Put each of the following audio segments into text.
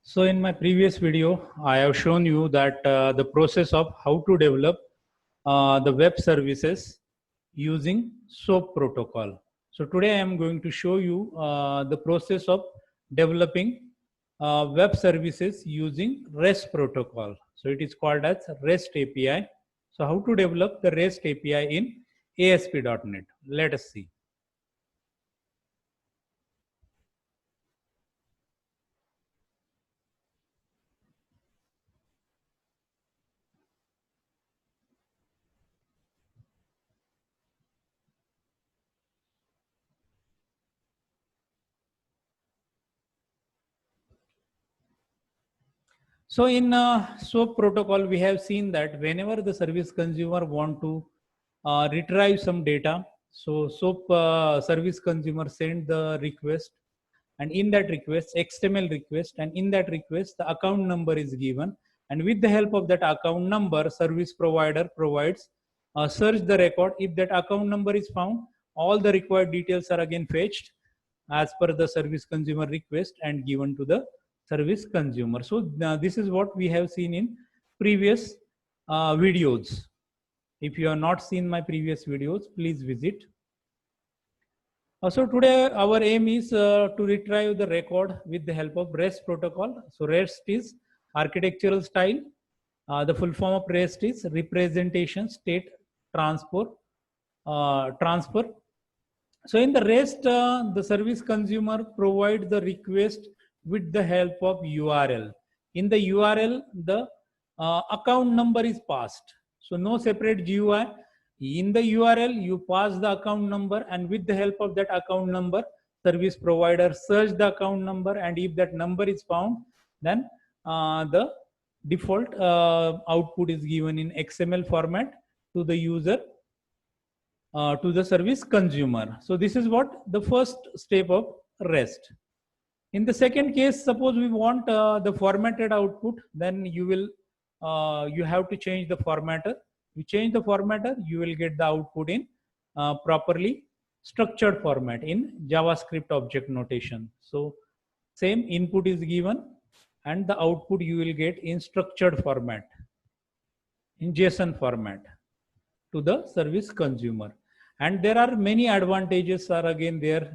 So in my previous video, I have shown you that the process of how to develop the web services using SOAP protocol. So today I am going to show you the process of developing web services using REST protocol. So it is called as REST API. So how to develop the REST API in ASP.NET? Let us see. So in SOAP protocol, we have seen that whenever the service consumer want to retrieve some data, so SOAP service consumer send the request, and in that request, XML request, and in that request, the account number is given, and with the help of that account number, service provider provides search the record. If that account number is found, all the required details are again fetched as per the service consumer request and given to the service consumer. So this is what we have seen in previous videos. If you have not seen my previous videos, please visit. So today our aim is to retrieve the record with the help of REST protocol. So REST is architectural style. The full form of REST is representation state transfer. So in the REST, the service consumer provides the request with the help of URL. In the URL, the account number is passed. So no separate GUI. In the URL, you pass the account number, and with the help of that account number, service provider search the account number, and if that number is found, then the default output is given in XML format to the user, to the service consumer. So this is what the first step of REST. In the second case, suppose we want the formatted output, then you have to change the formatter. You change the formatter, you will get the output in properly structured format in JavaScript object notation. So same input is given, and the output you will get in structured format, in JSON format to the service consumer. And there are many advantages are again there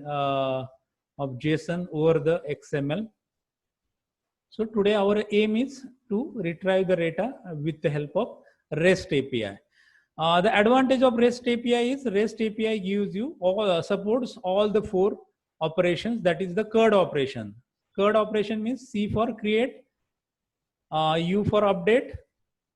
of JSON over the XML. So today our aim is to retrieve the data with the help of REST API. The advantage of REST API is REST API gives you supports all the 4 operations. That is the CRUD operation. CRUD operation means C for create, U for update,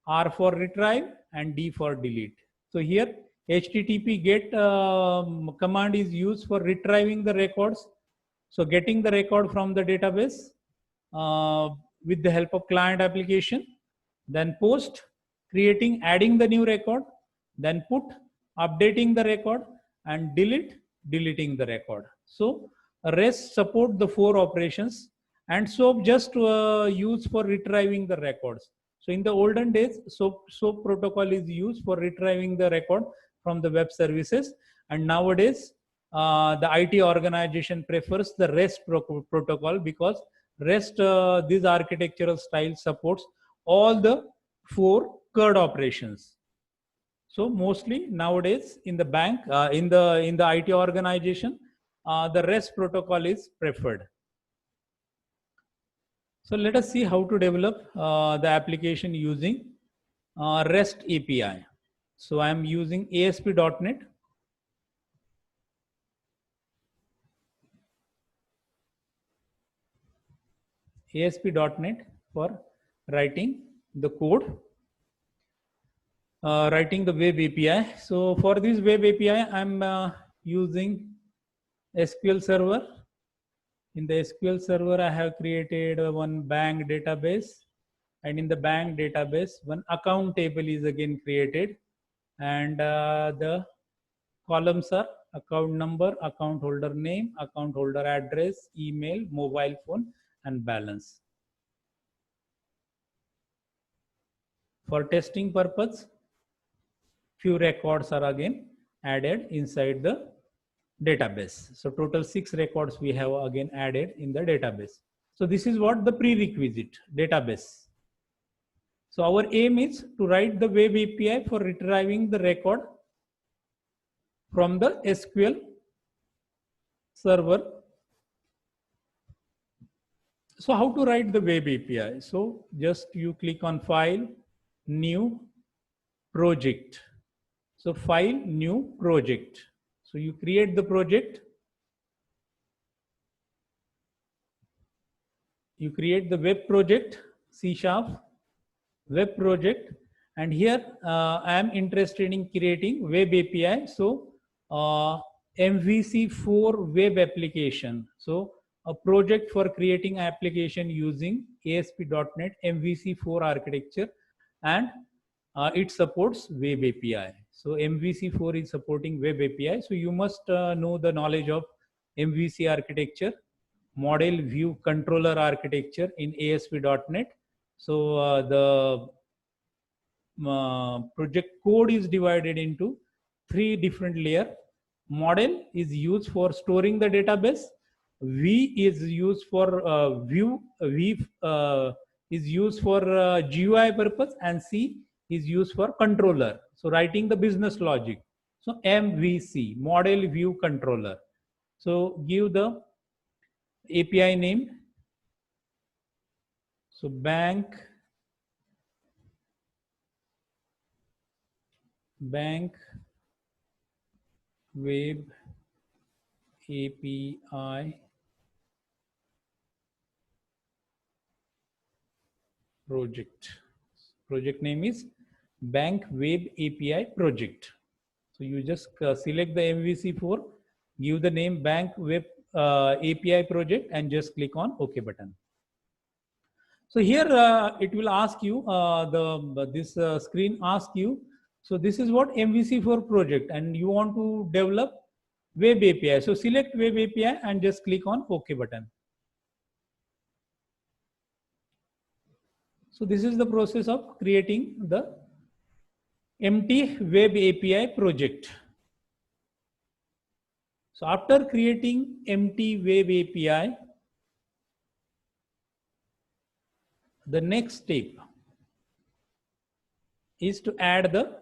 R for retrieve, and D for delete. So here HTTP get command is used for retrieving the records. So getting the record from the database with the help of client application, then post, creating, adding the new record, then put, updating the record, and delete, deleting the record. So REST support the 4 operations, and SOAP just used for retrieving the records. So in the olden days, SOAP protocol is used for retrieving the record from the web services, and nowadays the IT organization prefers the REST protocol, because REST, this architectural style supports all the 4 CRUD operations. So mostly nowadays in the bank, in the IT organization, the REST protocol is preferred. So let us see how to develop the application using REST API. So I am using ASP.NET. ASP.NET for writing the code, writing the web API. So for this web API, I'm using SQL Server. In the SQL Server, I have created one bank database, and in the bank database, one account table is again created, and the columns are account number, account holder name, account holder address, email, mobile phone, and balance. For testing purpose, few records are again added inside the database. So total 6 records we have again added in the database. So this is what the prerequisite database. So our aim is to write the web API for retrieving the record from the SQL server. So how to write the web API? So just you click on File, New, Project. So File, New, Project. So you create the project. You create the web project, C# web project, and here I am interested in creating web API. So MVC4 web application. So a project for creating application using ASP.NET MVC4 architecture, and it supports web API. So MVC4 is supporting web API. So you must know the knowledge of MVC architecture, model view controller architecture in ASP.NET. So the project code is divided into 3 different layers. Model is used for storing the database. V is used for view. V is used for GUI purpose, and C is used for controller. So writing the business logic. So MVC, model view controller. So give the API name. So bank web API project. Project name is bank web API project. So you just select the MVC4, give the name bank web API project, and just click on OK button. So here it will ask you this screen asks you. So this is what MVC4 project, and you want to develop web API. So select web API and just click on OK button. So this is the process of creating the empty web API project. So after creating empty web API, the next step is to add the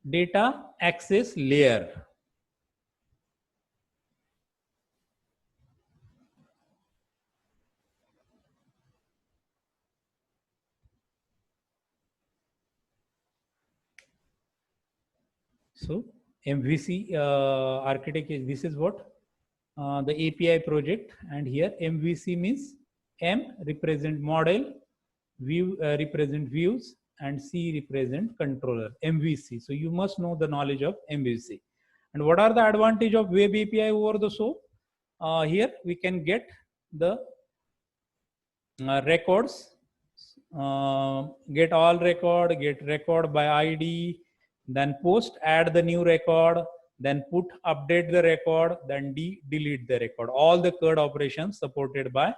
data access layer. So MVC architecture, this is what the API project, and here MVC means M represent model, view represent views, and C represent controller, MVC. So you must know the knowledge of MVC. And what are the advantage of web API over the SOAP? Here we can get the records, get all record, get record by ID, then post, add the new record, then put, update the record, then delete the record. All the CRUD operations supported by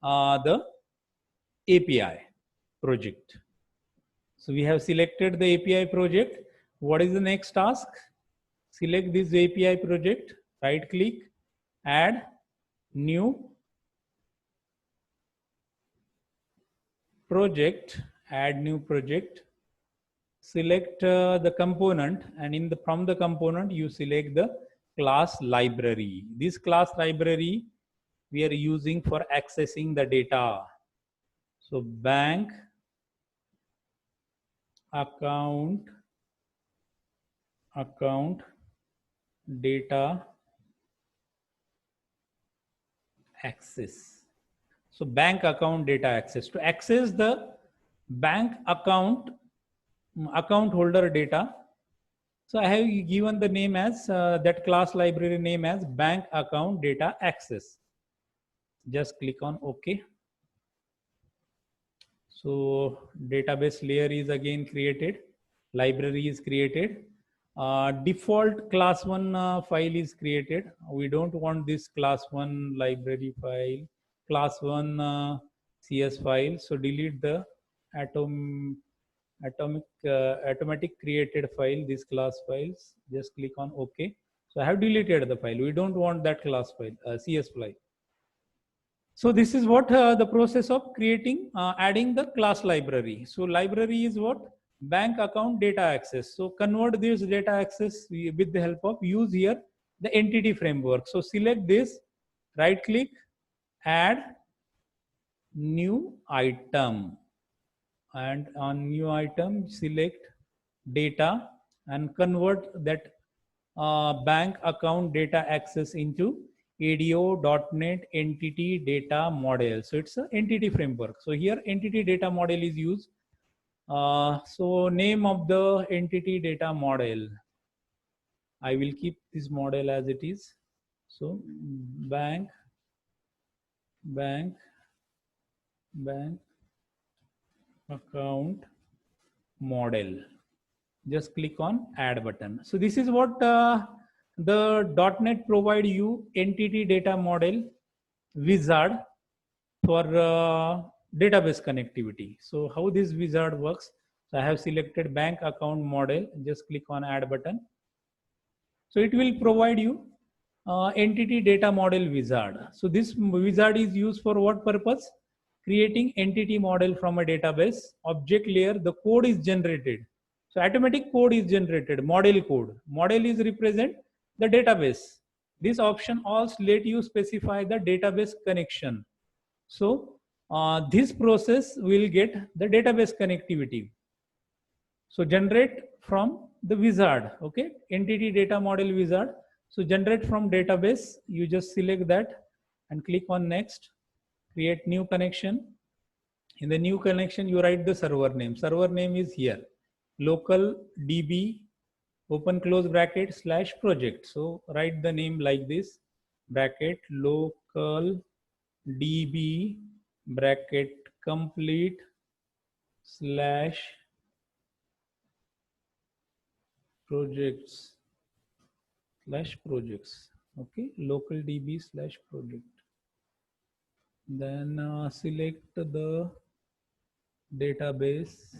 the API project. So we have selected the API project. What is the next task? Select this API project, right click, add new project, add new project, select the component, and from the component you select the class library. This class library we are using for accessing the data. So bank account data access. So bank account data access. To access the bank account holder data, so I have given the name as that class library name as bank account data access. Just click on OK. So database layer is again created, library is created, default class 1 file is created. We don't want this class 1 library file, class 1 CS file. So delete the automatic created file, these class files. Just click on OK. So I have deleted the file. We don't want that class file, CS file. So this is what the process of creating, adding the class library. So library is what? Bank account data access. So convert this data access with the help of, use here the entity framework. So select this, right click, add new item, and on new item select data and convert that bank account data access into ADO.NET entity data model. So it's an entity framework. So here entity data model is used. So name of the entity data model, I will keep this model as it is. So bank account model. Just click on add button. So this is what the .NET provide you entity data model wizard for database connectivity. So how this wizard works? So I have selected bank account model. Just click on add button. So it will provide you entity data model wizard. So this wizard is used for what purpose? Creating entity model from a database. Object layer, the code is generated. So automatic code is generated, model code. Model is represent the database. This option also let you specify the database connection. So this process will get the database connectivity. So generate from the wizard, okay, entity data model wizard. So generate from database, you just select that and click on next, create new connection. In the new connection, you write the server name. Server name is here, local db open close bracket slash project. So write the name like this, bracket local db bracket complete slash projects, okay, local db slash project. Then select the database.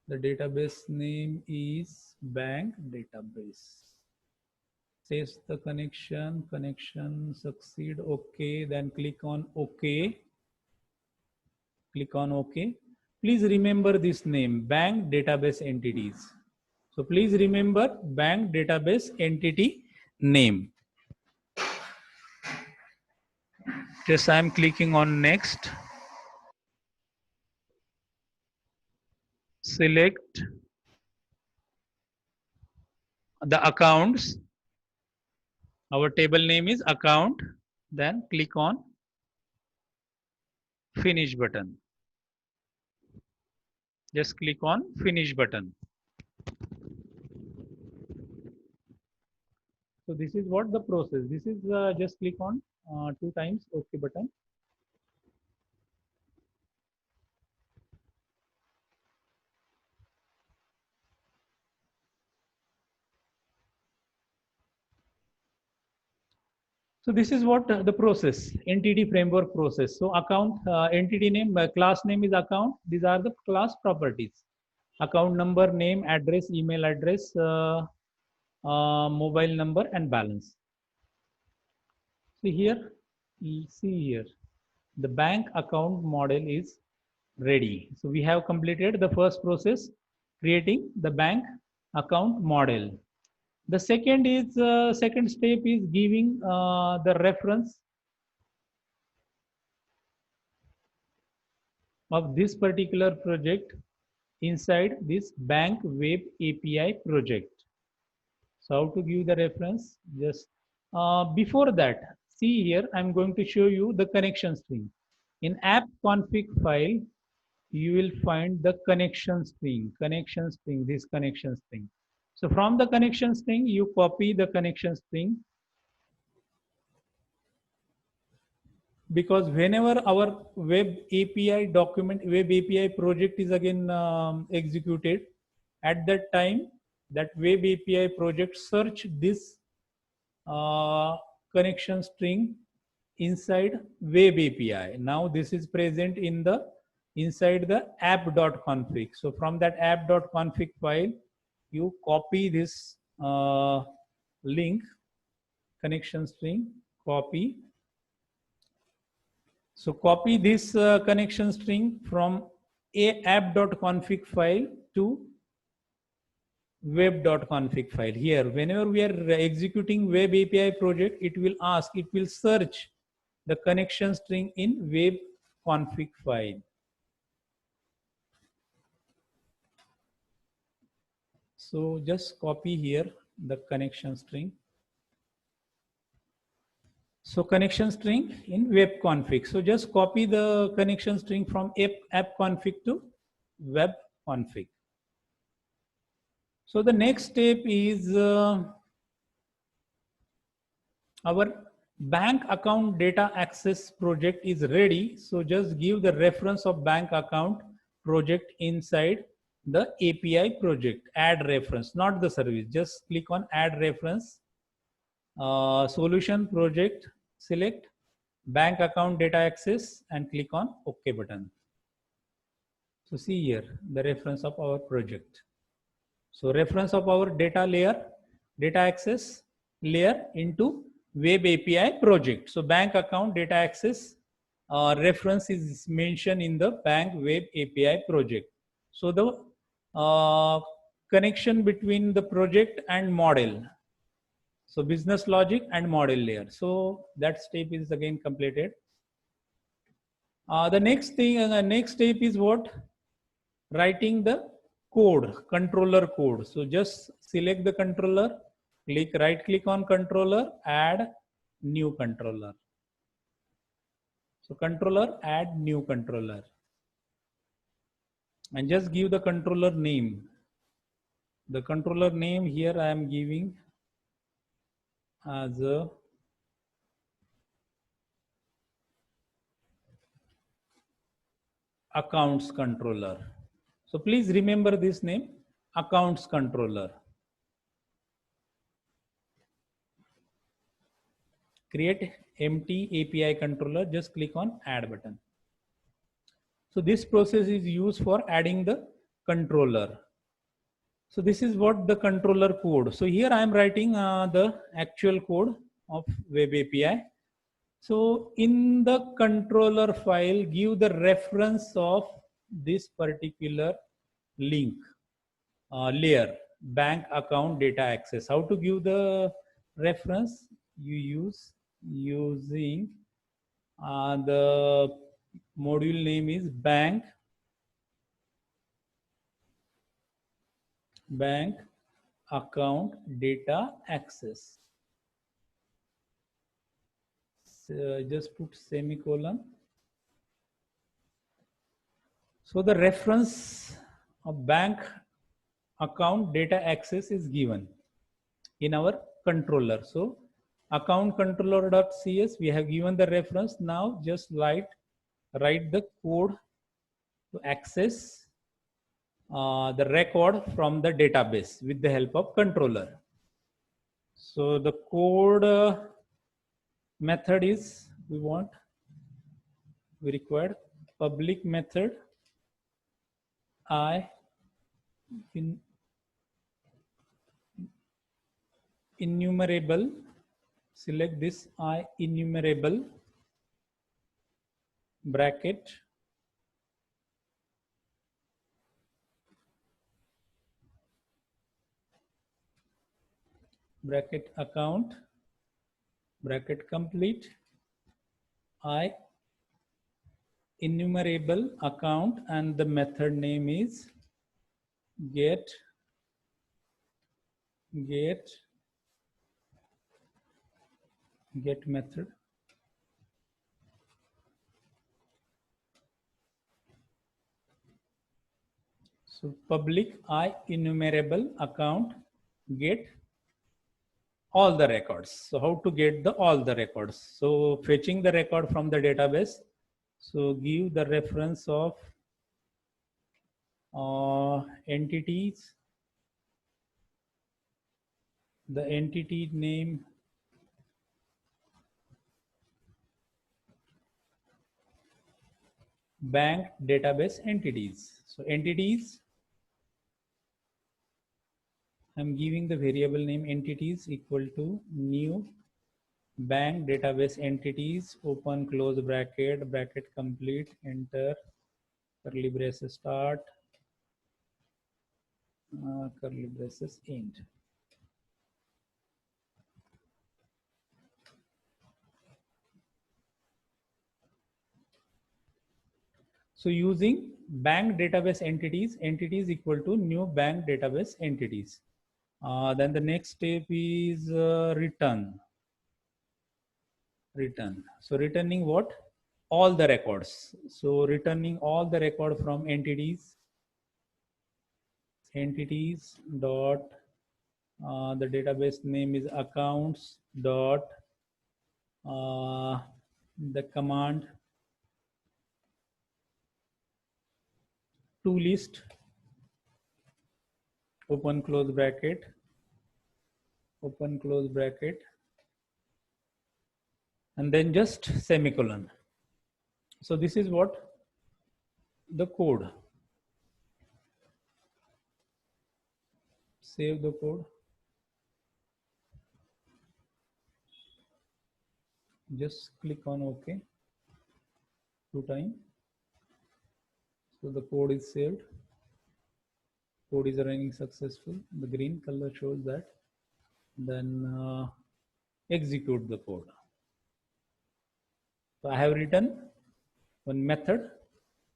The database name is bank database. Says the connection succeed, okay. Then click on ok. Please remember this name, bank database entities. So please remember bank database entity name. Just I am clicking on next. Select the accounts. Our table name is account. Then click on finish button. Just click on finish button. So this is what the process. This is just click on 2 times OK button. So this is what the process, entity framework process. So account, entity name, class name is account. These are the class properties. Account number, name, address, email address, mobile number, and balance. See here, the bank account model is ready. So we have completed the first process, creating the bank account model. The second is second step is giving the reference of this particular project inside this bank web API project. So how to give the reference? Just before that, see here, I'm going to show you the connection string. In app config file, you will find the connection string, this connection string. So from the connection string, you copy the connection string, because whenever our web API project is again executed, at that time, that web API project search this connection string inside web API. Now this is present in the inside the app.config. So from that app.config file, you copy this link, connection string, copy, So copy this connection string from a app.config file to web.config file. Here, whenever we are executing web API project, it will search the connection string in web config file. So just copy here the connection string. So connection string in web config. So just copy the connection string from app config to web config. So the next step is our bank account data access project is ready. So just give the reference of bank account project inside the API project. Add reference, not the service. Just click on add reference. Solution project, select bank account data access and click on OK button. So see here the reference of our project. So reference of our data layer, data access layer into web API project. So bank account data access reference is mentioned in the bank web API project. So the connection between the project and model. So business logic and model layer. So that step is again completed. The next step is what? Writing the code, controller code. So just select the controller, right click on controller, add new controller. So controller, add new controller. And just give the controller name. The controller name here I am giving as a accounts controller. So please remember this name, accounts controller. Create empty API controller, just click on add button. So this process is used for adding the controller. So this is what the controller code. So here I am writing the actual code of web API. So in the controller file, give the reference of this particular link layer, bank account data access. How to give the reference? You use using the module name is bank account data access. So just put semicolon. So the reference of bank account data access is given in our controller. So account controller.cs, we have given the reference. Now just write the code to access the record from the database with the help of controller. So the code method is we require public method I enumerable. Select this I enumerable bracket account bracket complete I enumerable account, and the method name is get method. So public I enumerable account get all the records. So how to get all the records? So fetching the record from the database. So give the reference of entities, the entity name bank database entities. So entities, I'm giving the variable name entities equal to new bank database entities, open close bracket, bracket complete, enter, curly braces start, curly braces end. So using bank database entities, entities equal to new bank database entities. Then the next step is return. So returning what? All the records. So returning all the record from entities dot the database name is accounts dot the command to list, open close bracket, open close bracket, and then just semicolon. So this is what the code. Save the code. Just click on OK 2 times. So the code is saved. Code is running successful. The green color shows that. Then execute the code. So I have written one method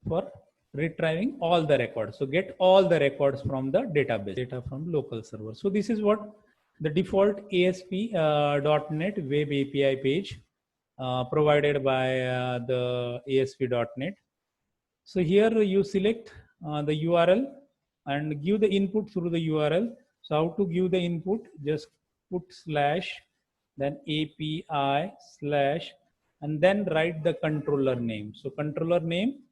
for retrieving all the records. So get all the records from the database, data from local server. So this is what the default ASP.NET Web API page provided by the ASP.NET. So here you select the URL and give the input through the URL. So how to give the input? Just put slash, then API slash, and then write the controller name. So controller name,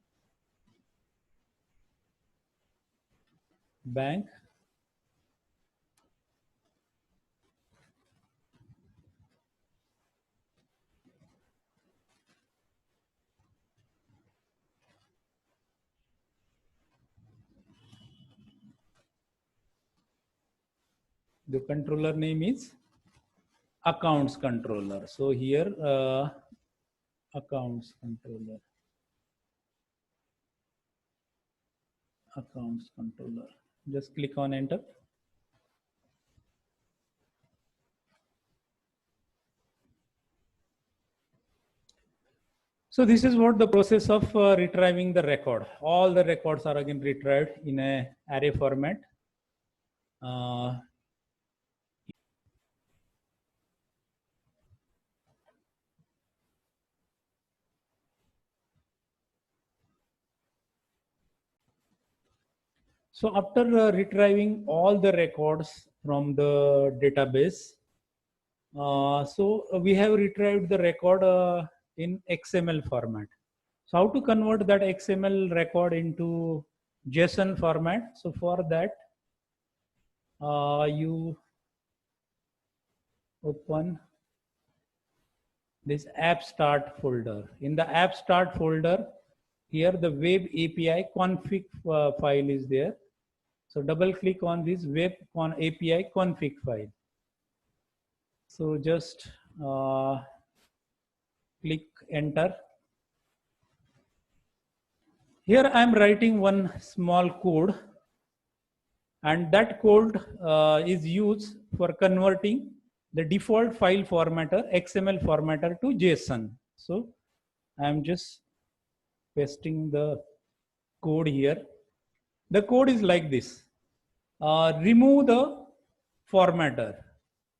bank, the controller name is accounts controller. So here accounts controller, accounts controller. Just click on enter. So this is what the process of retrieving the record. All the records are again retrieved in a array format. So after retrieving all the records from the database, we have retrieved the record in XML format. So how to convert that XML record into JSON format? So for that, you open this app start folder. In the app start folder, here the web API config file is there. So double click on this web API config file. So just click enter. Here I am writing one small code, and that code is used for converting the default file formatter, XML formatter, to JSON. So I am just pasting the code here. The code is like this. Remove the formatter.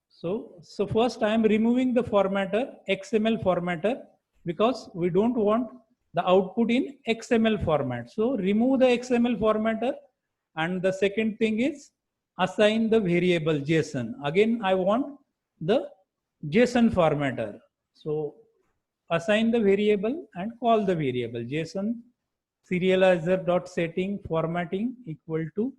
So first I am removing the formatter, XML formatter, because we don't want the output in XML format. So remove the XML formatter, and the second thing is assign the variable JSON. Again, I want the JSON formatter. So assign the variable and call the variable JSON serializer.setting formatting equal to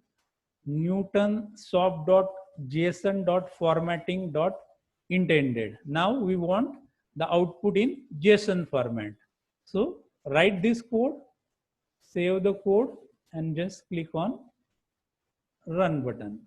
Newton soft.json.formatting.intended. Now we want the output in JSON format. So write this code, save the code, and just click on run button.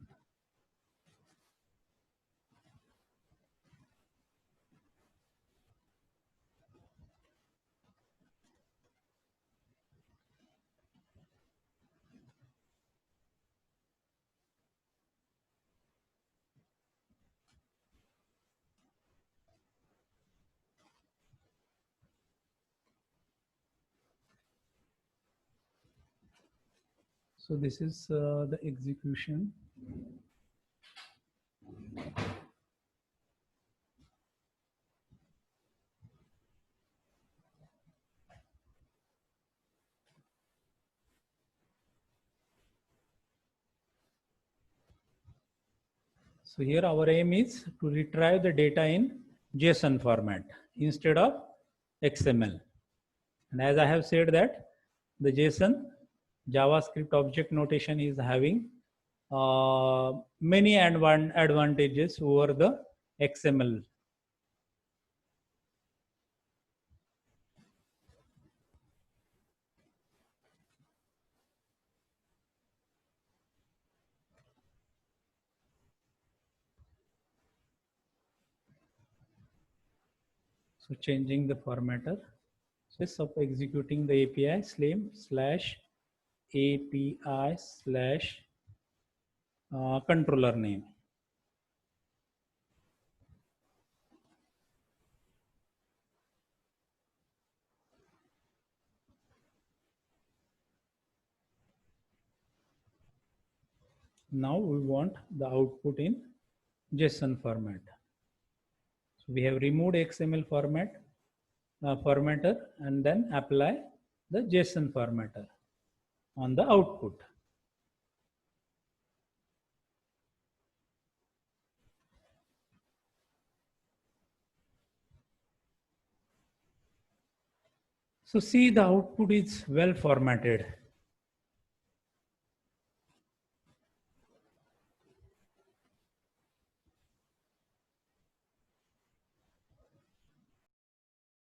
So this is the execution. So here our aim is to retrieve the data in JSON format instead of XML. And as I have said that the JSON JavaScript object notation is having many advantages over the XML. So changing the formatter. So of executing the API /API/ controller name. Now we want the output in JSON format. So we have removed XML formatter and then apply the JSON formatter on the output. So see, the output is well formatted.